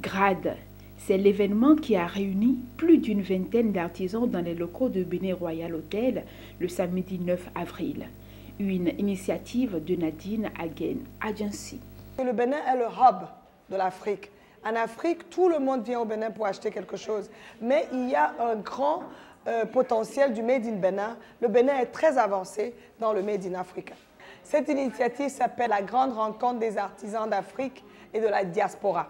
GRAD, c'est l'événement qui a réuni plus d'une vingtaine d'artisans dans les locaux de Bénin Royal Hotel le samedi 9 avril. Une initiative de Nadine Hagen Agency. Le Bénin est le hub de l'Afrique. En Afrique, tout le monde vient au Bénin pour acheter quelque chose. Mais il y a un grand potentiel du Made in Bénin. Le Bénin est très avancé dans le Made in Africa. Cette initiative s'appelle la Grande Rencontre des artisans d'Afrique et de la diaspora.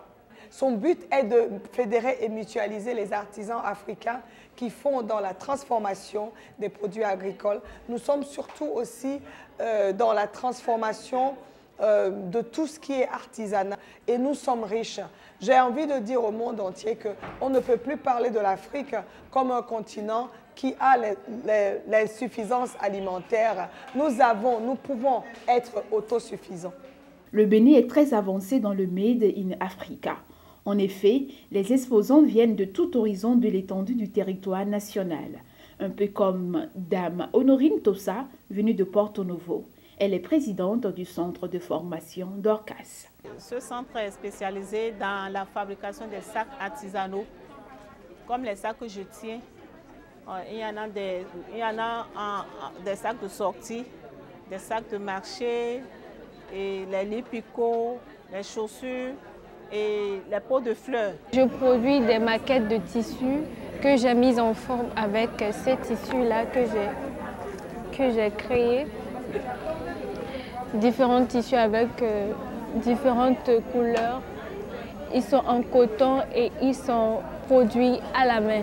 Son but est de fédérer et mutualiser les artisans africains qui font dans la transformation des produits agricoles. Nous sommes surtout aussi dans la transformation de tout ce qui est artisanat et nous sommes riches. J'ai envie de dire au monde entier qu'on ne peut plus parler de l'Afrique comme un continent qui a l'insuffisance alimentaire. Nous pouvons être autosuffisants. Le Bénin est très avancé dans le Made in Africa. En effet, les exposants viennent de tout horizon de l'étendue du territoire national, un peu comme Dame Honorine Tossa, venue de Porto Novo. Elle est présidente du centre de formation d'Orcas. Ce centre est spécialisé dans la fabrication des sacs artisanaux, comme les sacs que je tiens. Il y en a des sacs de sortie, des sacs de marché, et les lits picots, les chaussures et les pots de fleurs. Je produis des maquettes de tissus que j'ai mises en forme avec ces tissus-là que j'ai créés. Différents tissus avec différentes couleurs. Ils sont en coton et ils sont produits à la main.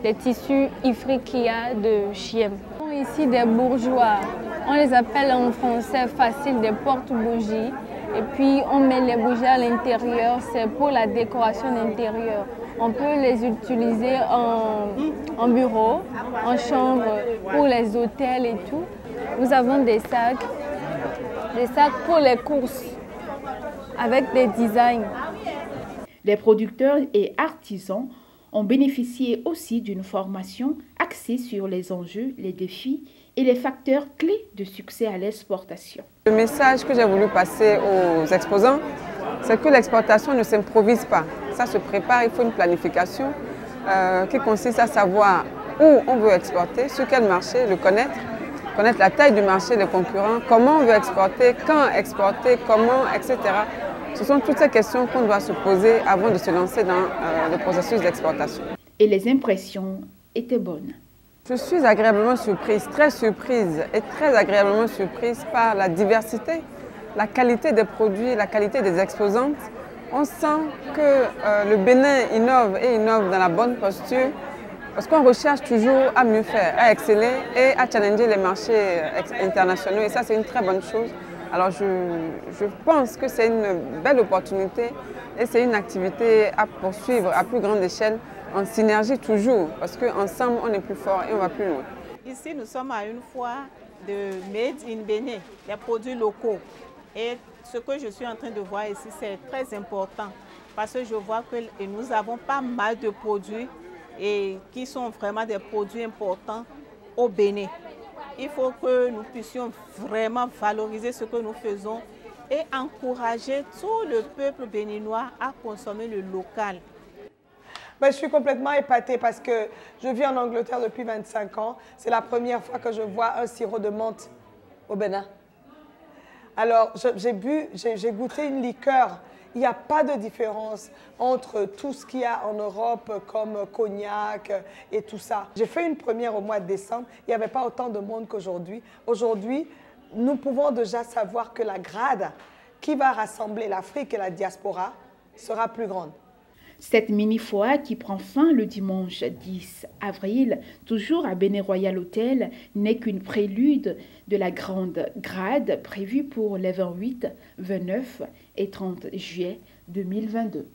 Des tissus Ifriqiya de Chiem. Ici des bourgeois, on les appelle en français facile des porte-bougies. Et puis on met les bougies à l'intérieur, c'est pour la décoration d'intérieur. On peut les utiliser en bureau, en chambre, pour les hôtels et tout. Nous avons des sacs pour les courses, avec des designs. Les producteurs et artisans ont bénéficié aussi d'une formation axée sur les enjeux, les défis et les facteurs clés de succès à l'exportation. Le message que j'ai voulu passer aux exposants, c'est que l'exportation ne s'improvise pas. Ça se prépare, il faut une planification qui consiste à savoir où on veut exporter, sur quel marché, le connaître la taille du marché des concurrents, comment on veut exporter, quand exporter, comment, etc. Ce sont toutes ces questions qu'on doit se poser avant de se lancer dans le processus d'exportation. Et les impressions étaient bonnes. Je suis agréablement surprise, très surprise et très agréablement surprise par la diversité, la qualité des produits, la qualité des exposantes. On sent que le Bénin innove et innove dans la bonne posture parce qu'on recherche toujours à mieux faire, à exceller et à challenger les marchés internationaux et ça c'est une très bonne chose. Alors je pense que c'est une belle opportunité et c'est une activité à poursuivre à plus grande échelle, en synergie toujours, parce qu'ensemble on est plus fort et on va plus loin. Ici nous sommes à une foire de Made in Bénin, les produits locaux. Et ce que je suis en train de voir ici c'est très important parce que je vois que nous avons pas mal de produits et qui sont vraiment des produits importants au Bénin. Il faut que nous puissions vraiment valoriser ce que nous faisons et encourager tout le peuple béninois à consommer le local. Ben, je suis complètement épatée parce que je vis en Angleterre depuis 25 ans. C'est la première fois que je vois un sirop de menthe au Bénin. Alors, j'ai goûté une liqueur. Il n'y a pas de différence entre tout ce qu'il y a en Europe comme cognac et tout ça. J'ai fait une première au mois de décembre. Il n'y avait pas autant de monde qu'aujourd'hui. Aujourd'hui, nous pouvons déjà savoir que la GRAD qui va rassembler l'Afrique et la diaspora sera plus grande. Cette mini-foire qui prend fin le dimanche 10 avril, toujours à Bénin Royal Hotel, n'est qu'une prélude de la grande GRAD prévue pour les 28, 29 et 30 juillet 2022.